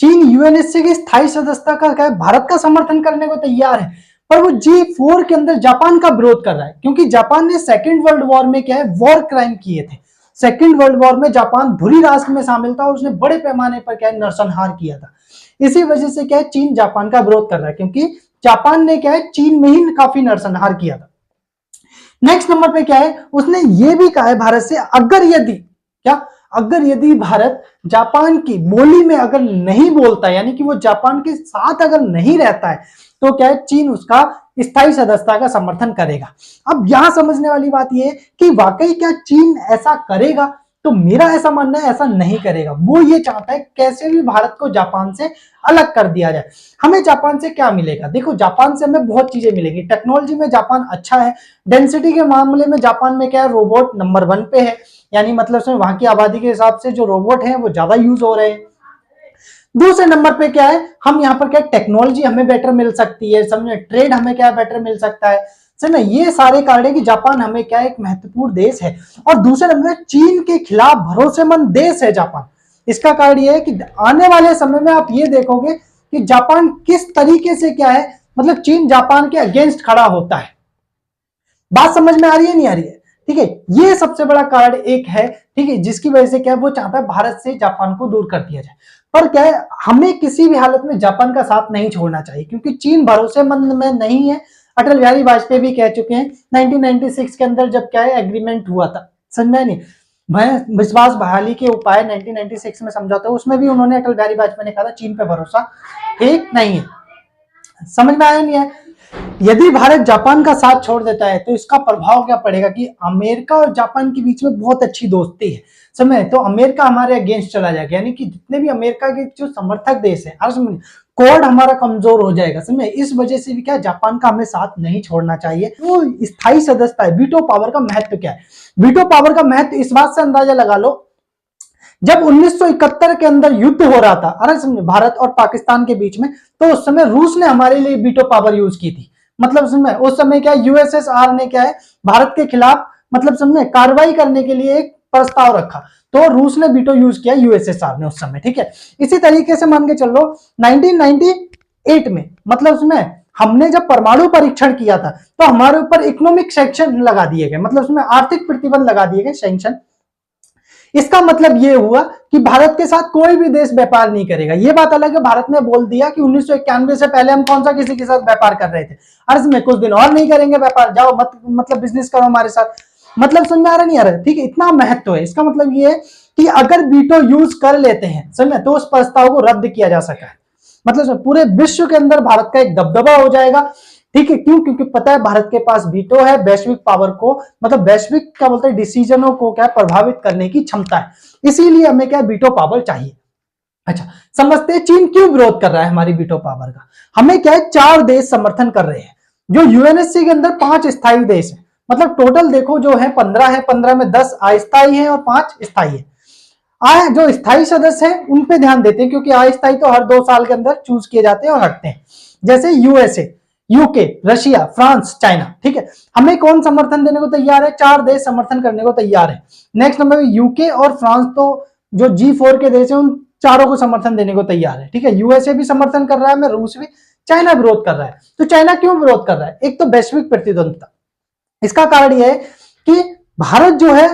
चीन यूएनएससी की स्थायी सदस्यता का क्या है, भारत का समर्थन करने को तैयार है, पर वो G4 के अंदर जापान का विरोध कर रहा है, क्योंकि जापान ने सेकेंड वर्ल्ड वॉर में क्या है, वॉर क्राइम किए थे। सेकेंड वर्ल्ड वॉर में जापान धुरी राष्ट्र में शामिल था और उसने बड़े पैमाने पर क्या है, नरसंहार किया था। इसी वजह से क्या है, चीन जापान का विरोध कर रहा है, क्योंकि जापान ने क्या है, चीन में ही काफी नरसंहार किया था। नेक्स्ट नंबर पे क्या है, उसने ये भी कहा है भारत से, अगर यदि भारत जापान की बोली में अगर नहीं बोलता है, यानी कि वो जापान के साथ अगर नहीं रहता है, तो क्या है, चीन उसका स्थायी सदस्यता का समर्थन करेगा। अब यहां समझने वाली बात यह है कि वाकई क्या चीन ऐसा करेगा, तो मेरा ऐसा मानना है ऐसा नहीं करेगा। वो ये चाहता है कैसे भी भारत को जापान से अलग कर दिया जाए। हमें जापान से क्या मिलेगा, देखो जापान से हमें बहुत चीजें मिलेगी। टेक्नोलॉजी में जापान अच्छा है, डेंसिटी के मामले में जापान में क्या है, रोबोट नंबर 1 पे है, यानी मतलब वहां की आबादी के हिसाब से जो रोबोट है वो ज्यादा यूज हो रहे हैं। दूसरे नंबर पे क्या है, हम यहाँ पर क्या टेक्नोलॉजी हमें बेटर मिल सकती है, समझे, ट्रेड हमें क्या बेटर मिल सकता है, समझे, ये सारे कारण है कि जापान हमें क्या एक महत्वपूर्ण देश है। और दूसरे नंबर पे चीन के खिलाफ भरोसेमंद देश है जापान। इसका कारण यह है कि आने वाले समय में आप ये देखोगे कि जापान किस तरीके से क्या है, मतलब चीन जापान के अगेंस्ट खड़ा होता है। बात समझ में आ रही है, नहीं आ रही है? ठीक है, ये सबसे बड़ा कारण एक है, ठीक है, जिसकी वजह से क्या है, वो चाहता है भारत से जापान को दूर कर दिया जाए। पर क्या है, हमें किसी भी हालत में जापान का साथ नहीं छोड़ना चाहिए, क्योंकि चीन भरोसेमंद में नहीं है। अटल बिहारी वाजपेयी भी कह चुके हैं 1996 के अंदर, जब क्या है एग्रीमेंट हुआ था, समझ में नहीं, मैं विश्वास बहाली के उपाय 1996 में समझाता हूं, उसमें भी उन्होंने, अटल बिहारी वाजपेयी ने कहा था चीन पे भरोसा ठीक नहीं है। समझ में आया नहीं है? यदि भारत जापान का साथ छोड़ देता है तो इसका प्रभाव क्या पड़ेगा कि अमेरिका और जापान के बीच में बहुत अच्छी दोस्ती है, समझे, तो अमेरिका हमारे अगेंस्ट चला जाएगा, यानी कि जितने भी अमेरिका के जो समर्थक देश है, कोड हमारा कमजोर हो जाएगा, समझे। इस वजह से भी क्या, जापान का हमें साथ नहीं छोड़ना चाहिए। तो स्थायी सदस्यता है, वीटो पावर का महत्व क्या है? वीटो पावर का महत्व इस बात से अंदाजा लगा लो, जब 1971 के अंदर युद्ध हो रहा था, अरे समझे, भारत और पाकिस्तान के बीच में, तो उस समय रूस ने हमारे लिए वीटो पावर यूज की थी। मतलब समझे, उस समय क्या यूएसएसआर ने क्या है, भारत के खिलाफ मतलब समझे कार्रवाई करने के लिए एक प्रस्ताव रखा, तो रूस ने वीटो यूज किया, यूएसएसआर ने उस समय, ठीक है। इसी तरीके से मान के चलो 1998 में, मतलब उसमें हमने जब परमाणु परीक्षण किया था, तो हमारे ऊपर इकोनॉमिक सैंक्शन लगा दिए गए, मतलब उसमें आर्थिक प्रतिबंध लगा दिए गए, सैंक्शन। इसका मतलब यह हुआ कि भारत के साथ कोई भी देश व्यापार नहीं करेगा। यह बात अलग है, भारत ने बोल दिया कि 1991 से पहले हम कौन सा किसी के साथ व्यापार कर रहे थे, अर्ज में कुछ दिन और नहीं करेंगे व्यापार, जाओ मत मतलब बिजनेस करो हमारे साथ। मतलब समझ में आ रहा नहीं आ रहा? ठीक है, इतना महत्व है। इसका मतलब यह है कि अगर वीटो यूज कर लेते हैं, समझे, तो उस प्रस्ताव को रद्द किया जा सका है। मतलब पूरे विश्व के अंदर भारत का एक दबदबा हो जाएगा, ठीक है। क्यों? क्योंकि पता है भारत के पास वीटो है, वैश्विक पावर को, मतलब वैश्विक क्या बोलते हैं, डिसीजनों को क्या प्रभावित करने की क्षमता है, इसीलिए हमें क्या वीटो पावर चाहिए। अच्छा, समझते हैं चीन क्यों विरोध कर रहा है हमारी वीटो पावर का। हमें क्या है, 4 देश समर्थन कर रहे हैं, जो यूएनएससी के अंदर 5 स्थायी देश है, मतलब टोटल देखो जो है 15 है, 15 में 10 अस्थायी है और 5 स्थायी है। जो स्थायी सदस्य है उन पे ध्यान देते हैं, क्योंकि अस्थायी तो हर 2 साल के अंदर चूज किए जाते हैं और हटते हैं, जैसे USA, UK, Russia, France, China, ठीक है। हमें कौन समर्थन देने को तैयार है? 4 देश समर्थन करने को तैयार है। नेक्स्ट नंबर में यूके और फ्रांस, तो जो G4 के देश है उन चारों को समर्थन देने को तैयार है, ठीक है। यूएसए भी समर्थन कर रहा है, मैं रूस भी, चाइना विरोध कर रहा है। तो चाइना क्यों विरोध कर रहा है? एक तो वैश्विक प्रतिद्वंदता, इसका कारण यह है कि भारत जो है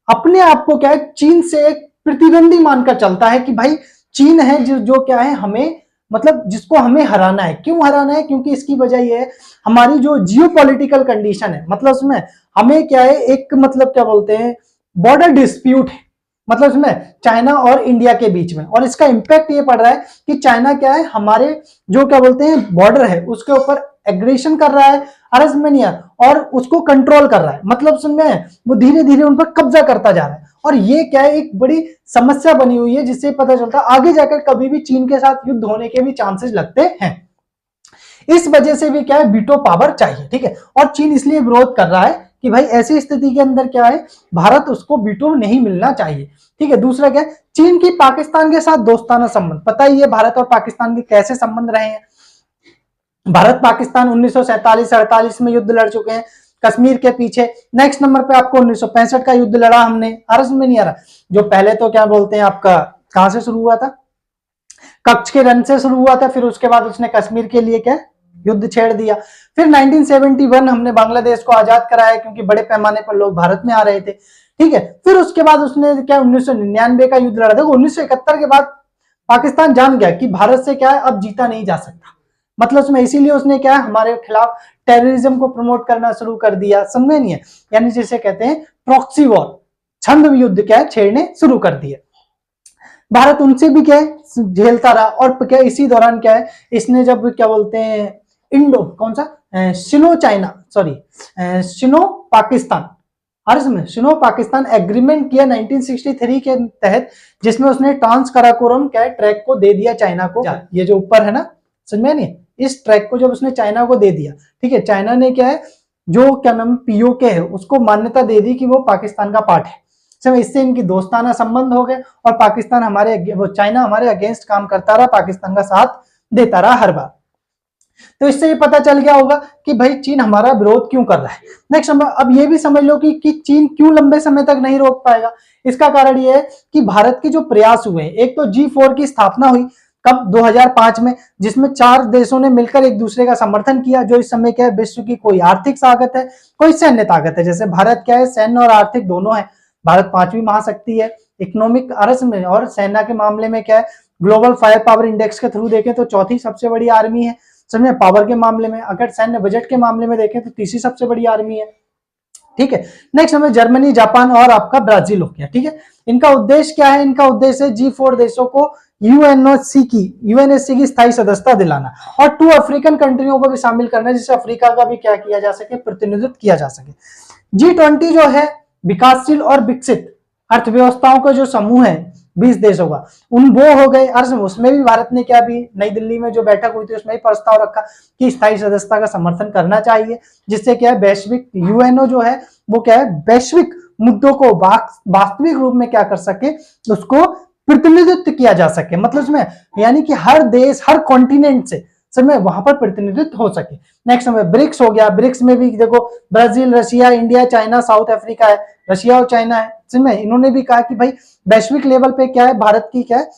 अपने आप को क्या है, चीन से एक प्रतिद्वंदी मानकर चलता है कि भाई चीन है जो क्या है, हमें मतलब जिसको हमें हराना है। क्यों हराना है? क्योंकि इसकी वजह यह है, हमारी जो जियोपॉलिटिकल कंडीशन है, मतलब उसमें हमें क्या है, एक मतलब क्या बोलते हैं, बॉर्डर डिस्प्यूट है, मतलब उसमें चाइना और इंडिया के बीच में, और इसका इंपैक्ट ये पड़ रहा है कि चाइना क्या है, हमारे जो क्या बोलते हैं बॉर्डर है उसके ऊपर एग्रेशन कर रहा है, अरसमेनिया, और उसको कंट्रोल कर रहा है, मतलब समझे, वो धीरे धीरे उन पर कब्जा करता जा रहा है। और ये क्या है, एक बड़ी समस्या बनी हुई है, जिससे पता चलता है आगे जाकर कभी भी चीन के साथ युद्ध होने के भी चांसेस लगते हैं। इस वजह से भी क्या है, वीटो पावर चाहिए, ठीक है। और चीन इसलिए विरोध कर रहा है कि भाई ऐसी स्थिति के अंदर क्या है, भारत उसको वीटो नहीं मिलना चाहिए, ठीक है। दूसरा क्या है, चीन की पाकिस्तान के साथ दोस्ताना संबंध, पता ही है भारत और पाकिस्तान के कैसे संबंध रहे हैं। भारत पाकिस्तान 1947-48 में युद्ध लड़ चुके हैं कश्मीर के पीछे। नेक्स्ट नंबर पे आपको 1965 का युद्ध लड़ा हमने, अर्ज में नहीं आ रहा, जो पहले तो क्या बोलते हैं आपका, कहां से शुरू हुआ था, कच्छ के रन से शुरू हुआ था, फिर उसके बाद उसने कश्मीर के लिए क्या युद्ध छेड़ दिया। फिर 1971 हमने बांग्लादेश को आजाद कराया क्योंकि बड़े पैमाने पर लोग भारत में आ रहे थे, ठीक है। फिर उसके बाद उसने क्या 1999 का युद्ध लड़ा था। 1971 के बाद पाकिस्तान जान गया कि भारत से क्या है अब जीता नहीं जा सकता, मतलब उसमें इसीलिए उसने क्या है हमारे खिलाफ टेररिज्म को प्रमोट करना शुरू कर दिया, समझे नहीं है, यानी जिसे कहते हैं प्रॉक्सी वॉर, छंद युद्ध क्या है छेड़ने शुरू कर दिए। भारत उनसे भी क्या है झेलता रहा, और क्या इसी दौरान क्या है इसने जब क्या बोलते हैं इंडो कौन सा सिनो चाइना सॉरी सिनो पाकिस्तान सिनो पाकिस्तान एग्रीमेंट किया 1963 के तहत, जिसमें उसने ट्रांस कराकोरम क्या ट्रैक को दे दिया चाइना को। ये जो ऊपर है ना, समझ में नहीं, इस ट्रैक को जब उसने चाइना को दे दिया, ठीक है, चाइना ने क्या है जो क्या नाम पीओके है उसको मान्यता दे दी कि वो पाकिस्तान का पार्ट है। इससे इनकी दोस्ताना संबंध हो गए और पाकिस्तान चाइना हमारे अगेंस्ट काम करता रहा, पाकिस्तान का साथ देता रहा हर बार। तो इससे ये पता चल गया होगा कि भाई चीन हमारा विरोध क्यों कर रहा है। नेक्स्ट अब ये भी समझ लो कि चीन क्यों लंबे समय तक नहीं रोक पाएगा। इसका कारण ये है कि भारत के जो प्रयास हुए हैं, एक तो G4 की स्थापना हुई कब 2005 में, जिसमें 4 देशों ने मिलकर एक दूसरे का समर्थन किया, जो इस समय क्या है विश्व की कोई आर्थिक ताकत है कोई सैन्य ताकत है। जैसे भारत क्या है सैन्य और आर्थिक दोनों है, भारत 5वीं महाशक्ति है इकोनॉमिक अर्थ में, और सेना के मामले में क्या है ग्लोबल फायर पावर इंडेक्स के थ्रू देखें तो 4थी सबसे बड़ी आर्मी है, समझे, पावर के मामले में। अगर सैन्य बजट के मामले में देखें तो 3री सबसे बड़ी आर्मी है, ठीक है। नेक्स्ट हमें जर्मनी, जापान और आपका ब्राजील हो गया, ठीक है। इनका उद्देश्य क्या है, इनका उद्देश्य है G4 देशों को यूएनएससी की स्थायी सदस्यता दिलाना और 2 अफ्रीकन कंट्रियों को भी शामिल करना, जिससे अफ्रीका का भी क्या किया जा सके प्रतिनिधित्व किया जा सके। G20 जो है विकासशील और विकसित अर्थव्यवस्थाओं का जो समूह है 20 देशों का, वो हो गए। उसमें भी भारत ने क्या भी नई दिल्ली में जो बैठक हुई थी उसमें भी प्रस्ताव रखा कि स्थायी सदस्यता का समर्थन करना चाहिए, जिससे क्या है वैश्विक यूएनओ जो है वो क्या है वैश्विक मुद्दों को वास्तविक रूप में क्या कर सके, उसको प्रतिनिधित्व किया जा सके, मतलब उसमें यानी कि हर देश हर कॉन्टिनेंट से समय वहां पर प्रतिनिधित्व हो सके। नेक्स्ट हमें ब्रिक्स हो गया, ब्रिक्स में भी देखो Brazil, Russia, India, China, south Africa है, रशिया और चाइना है, इसमें इन्होंने भी कहा कि भाई वैश्विक लेवल पे क्या है भारत की क्या है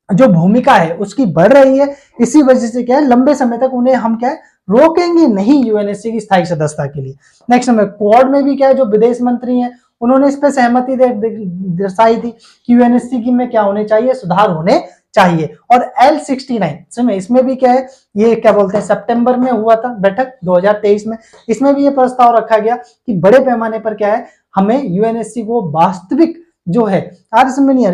जो भूमिका है उसकी बढ़ रही है, इसी वजह से क्या है लंबे समय तक उन्हें हम क्या है रोकेंगे नहीं यूएनएससी की स्थायी सदस्यता के लिए। नेक्स्ट हमें क्वाड में भी क्या है जो विदेश मंत्री हैं उन्होंने इस पर सहमति दर्शाई थी कि यूएनएससी की में क्या होने चाहिए, सुधार होने चाहिए। और L69 इसमें भी क्या है ये क्या बोलते हैं सितंबर में हुआ था बैठक 2023 में, इसमें भी ये प्रस्ताव रखा गया कि बड़े पैमाने पर क्या है हमें यूएनएससी को वास्तविक जो है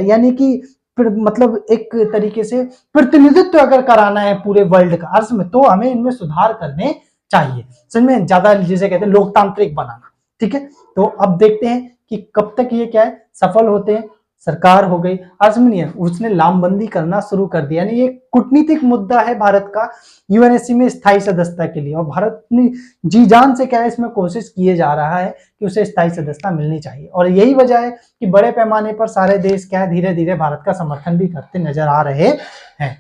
यानी कि मतलब एक तरीके से प्रतिनिधित्व अगर कराना है पूरे वर्ल्ड का अर्थ में, तो हमें इनमें सुधार करने चाहिए, समझ में, ज्यादा जिसे कहते हैं लोकतांत्रिक बनाना, ठीक है। तो अब देखते हैं कि कब तक ये क्या है सफल होते हैं। सरकार हो गई आजमनियन उसने लामबंदी करना शुरू कर दिया, यानी ये कूटनीतिक मुद्दा है भारत का यूएनएससी में स्थायी सदस्यता के लिए, और भारत अपनी जी जान से क्या है इसमें कोशिश किए जा रहा है कि उसे स्थायी सदस्यता मिलनी चाहिए। और यही वजह है कि बड़े पैमाने पर सारे देश क्या है धीरे धीरे भारत का समर्थन भी करते नजर आ रहे हैं।